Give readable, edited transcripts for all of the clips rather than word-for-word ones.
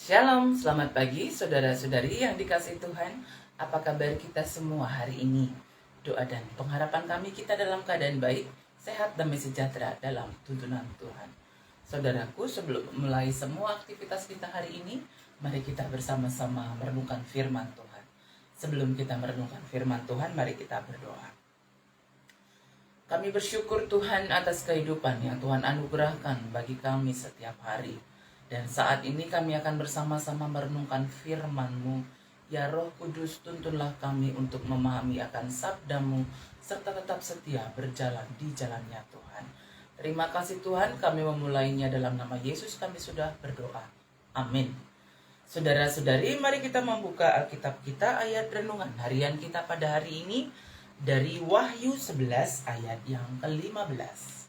Shalom, selamat pagi saudara-saudari yang dikasihi Tuhan. Apa kabar kita semua hari ini? Doa dan pengharapan kami kita dalam keadaan baik, sehat, damai sejahtera dalam tuntunan Tuhan. Saudaraku, sebelum mulai semua aktivitas kita hari ini, mari kita bersama-sama merenungkan firman Tuhan. Sebelum kita merenungkan firman Tuhan, mari kita berdoa. Kami bersyukur Tuhan atas kehidupan yang Tuhan anugerahkan bagi kami setiap hari. Dan saat ini kami akan bersama-sama merenungkan firman-Mu. Ya Roh Kudus, tuntunlah kami untuk memahami akan sabda-Mu, serta tetap setia berjalan di jalannya Tuhan. Terima kasih Tuhan, kami memulainya dalam nama Yesus kami sudah berdoa. Amin. Saudara-saudari, mari kita membuka Alkitab kita, ayat renungan harian kita pada hari ini dari Wahyu 11 ayat yang ke-15.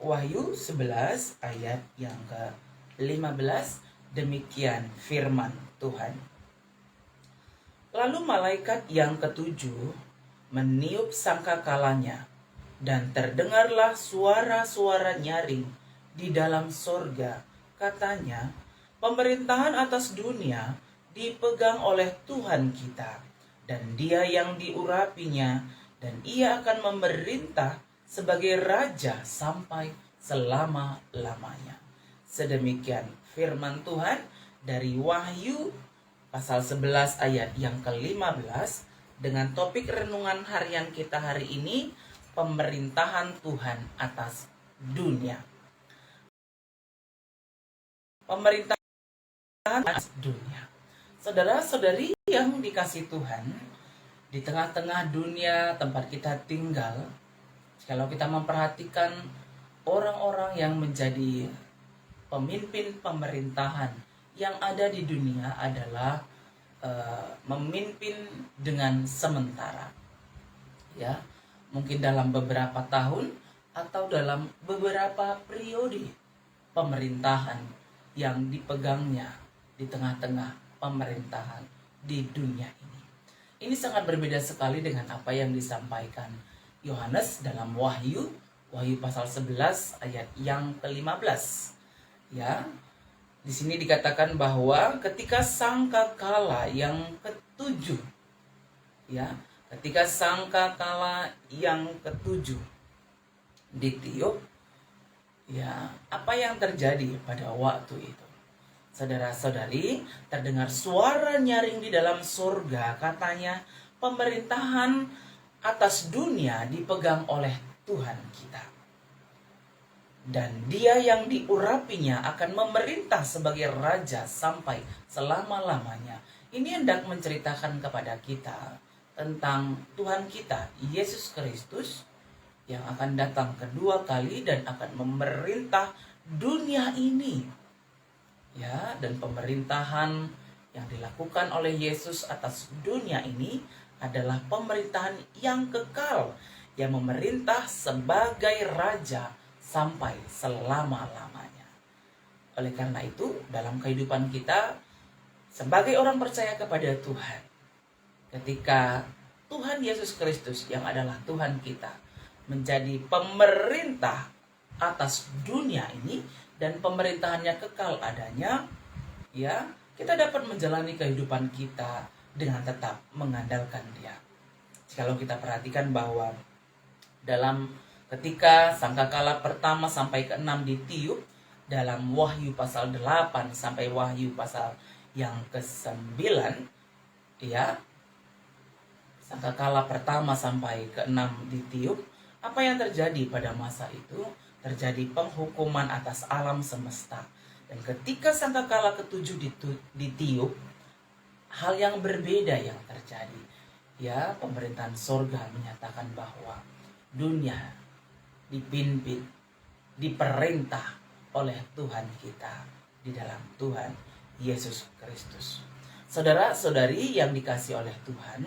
Wahyu 11 ayat yang ke-15, demikian firman Tuhan. Lalu malaikat yang ketujuh meniup sangkakalanya, dan terdengarlah suara-suara nyaring di dalam sorga. Katanya, pemerintahan atas dunia dipegang oleh Tuhan kita, dan Dia yang diurapinya, dan Ia akan memerintah sebagai Raja sampai selama-lamanya. Sedemikian firman Tuhan dari Wahyu pasal 11 ayat yang ke-15 dengan topik renungan harian kita hari ini, pemerintahan Tuhan atas dunia. Pemerintahan atas dunia. Saudara-saudari yang dikasihi Tuhan, di tengah-tengah dunia tempat kita tinggal, kalau kita memperhatikan orang-orang yang menjadi pemimpin pemerintahan yang ada di dunia adalah memimpin dengan sementara, ya, mungkin dalam beberapa tahun atau dalam beberapa periode pemerintahan yang dipegangnya di tengah-tengah pemerintahan di dunia ini. Ini sangat berbeda sekali dengan apa yang disampaikan Yohanes dalam Wahyu pasal 11 ayat yang ke-15. Ya, di sini dikatakan bahwa ketika sangkakala yang ketujuh, ya, ketika sangkakala yang ketujuh ditiup, ya, apa yang terjadi pada waktu itu? Saudara-saudari, terdengar suara nyaring di dalam surga, katanya pemerintahan atas dunia dipegang oleh Tuhan kita, dan Dia yang diurapinya akan memerintah sebagai Raja sampai selama-lamanya. Ini hendak menceritakan kepada kita tentang Tuhan kita, Yesus Kristus, yang akan datang kedua kali dan akan memerintah dunia ini. Ya, dan pemerintahan yang dilakukan oleh Yesus atas dunia ini adalah pemerintahan yang kekal, yang memerintah sebagai Raja sampai selama-lamanya. Oleh karena itu, dalam kehidupan kita sebagai orang percaya kepada Tuhan, ketika Tuhan Yesus Kristus yang adalah Tuhan kita menjadi pemerintah atas dunia ini dan pemerintahannya kekal adanya, ya, kita dapat menjalani kehidupan kita dengan tetap mengandalkan Dia. Kalau kita perhatikan bahwa dalam ketika sangkakala pertama sampai ke-6 ditiup dalam Wahyu pasal 8 sampai Wahyu pasal yang ke-9, ya, sangkakala pertama sampai ke-6 ditiup, apa yang terjadi pada masa itu? Terjadi penghukuman atas alam semesta. Dan ketika sangkakala ke-7 ditiup, hal yang berbeda yang terjadi. Ya, pemerintahan sorga menyatakan bahwa dunia dipimpin, diperintah oleh Tuhan kita di dalam Tuhan Yesus Kristus. Saudara-saudari yang dikasihi oleh Tuhan,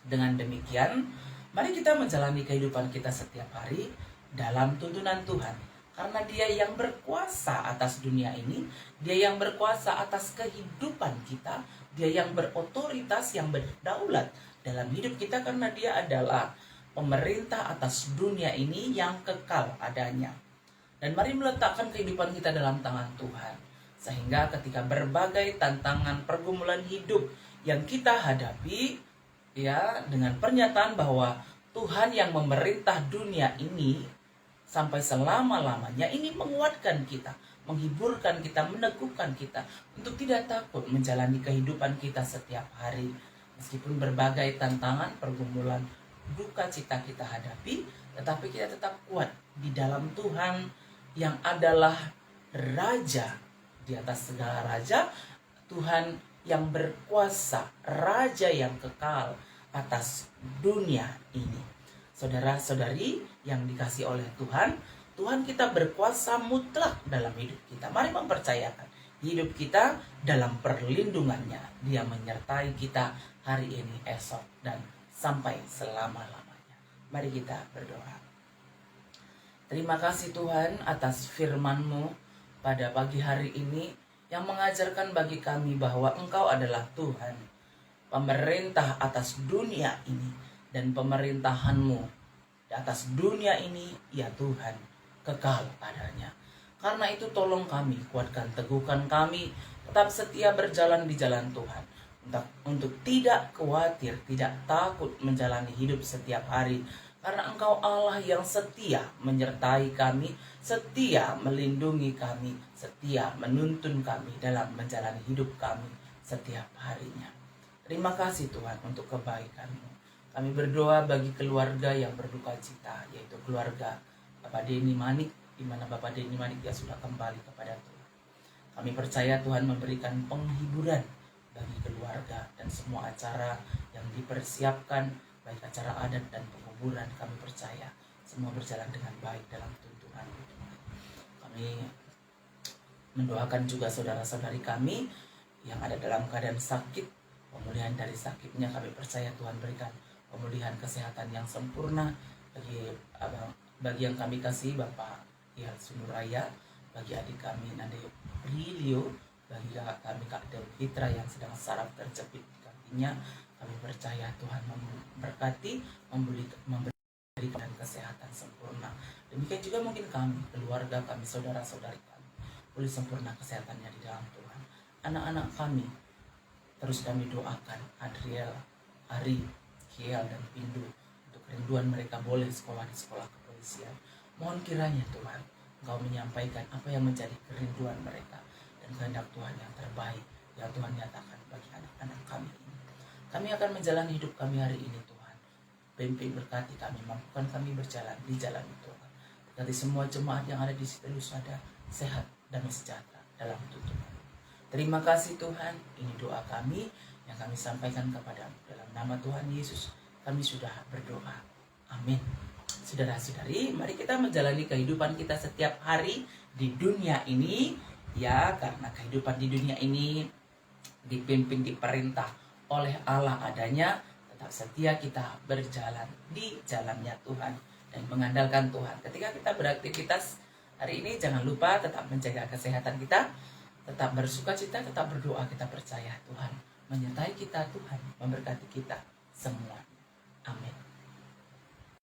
dengan demikian, mari kita menjalani kehidupan kita setiap hari dalam tuntunan Tuhan. Karena Dia yang berkuasa atas dunia ini, Dia yang berkuasa atas kehidupan kita, Dia yang berotoritas, yang berdaulat dalam hidup kita, karena Dia adalah pemerintah atas dunia ini yang kekal adanya. Dan mari meletakkan kehidupan kita dalam tangan Tuhan. Sehingga ketika berbagai tantangan pergumulan hidup yang kita hadapi, ya, dengan pernyataan bahwa Tuhan yang memerintah dunia ini sampai selama-lamanya, ini menguatkan kita, menghiburkan kita, meneguhkan kita untuk tidak takut menjalani kehidupan kita setiap hari. Meskipun berbagai tantangan, pergumulan, duka cita kita hadapi, tetapi kita tetap kuat di dalam Tuhan yang adalah Raja di atas segala raja, Tuhan yang berkuasa, Raja yang kekal atas dunia ini. Saudara-saudari yang dikasih oleh Tuhan, Tuhan kita berkuasa mutlak dalam hidup kita. Mari mempercayakan hidup kita dalam perlindungannya. Dia menyertai kita hari ini, esok, dan sampai selama-lamanya. Mari kita berdoa. Terima kasih Tuhan atas firman-Mu pada pagi hari ini yang mengajarkan bagi kami bahwa Engkau adalah Tuhan, pemerintah atas dunia ini, dan pemerintahan-Mu di atas dunia ini, ya Tuhan, kekal adanya. Karena itu tolong kami, kuatkan, teguhkan kami, tetap setia berjalan di jalan Tuhan, untuk tidak khawatir, tidak takut menjalani hidup setiap hari. Karena Engkau Allah yang setia menyertai kami, setia melindungi kami, setia menuntun kami dalam menjalani hidup kami setiap harinya. Terima kasih Tuhan untuk kebaikan-Mu. Kami berdoa bagi keluarga yang berduka cita, yaitu keluarga Bapak Denny Manik, di mana Bapak Denny Manik dia sudah kembali kepada Tuhan. Kami percaya Tuhan memberikan penghiburan bagi keluarga dan semua acara yang dipersiapkan, baik acara adat dan penguburan, kami percaya semua berjalan dengan baik dalam tuntunan Tuhan. Kami mendoakan juga saudara-saudari kami yang ada dalam keadaan sakit, pemulihan dari sakitnya kami percaya Tuhan berikan pemulihan kesehatan yang sempurna bagi yang kami kasih Bapak Ihal Sunuraya, bagi adik kami Nade Prilio, bagi kakak kami Kak Del Fitra yang sedang saraf terjepit di kakinya. Kami percaya Tuhan memberkati, memberikan kesehatan sempurna. Demikian juga mungkin kami, keluarga kami, saudara-saudari kami, pulih sempurna kesehatannya di dalam Tuhan. Anak-anak kami, terus kami doakan Adriel, Ari, Kiel, dan Pindu, untuk kerinduan mereka boleh sekolah di sekolah kepolisian. Mohon kiranya Tuhan, Engkau menyampaikan apa yang menjadi kerinduan mereka, dan kehendak Tuhan yang terbaik yang Tuhan nyatakan bagi anak-anak kami ini. Kami akan menjalani hidup kami hari ini Tuhan. Pimpin, berkati kami, mampukan kami berjalan di jalan Tuhan. Berkati semua jemaat yang ada di situ Lusada sehat dan sejahtera dalam tuntunan. Terima kasih Tuhan, ini doa kami yang kami sampaikan kepadamu. Dalam nama Tuhan Yesus kami sudah berdoa. Amin. Saudara-saudari, mari kita menjalani kehidupan kita setiap hari di dunia ini, ya, karena kehidupan di dunia ini dipimpin, diperintah oleh Allah adanya. Tetap setia kita berjalan di jalannya Tuhan dan mengandalkan Tuhan. Ketika kita beraktivitas hari ini, jangan lupa tetap menjaga kesehatan kita, tetap bersukacita, tetap berdoa. Kita percaya Tuhan menyertai kita, Tuhan memberkati kita semua. Amin.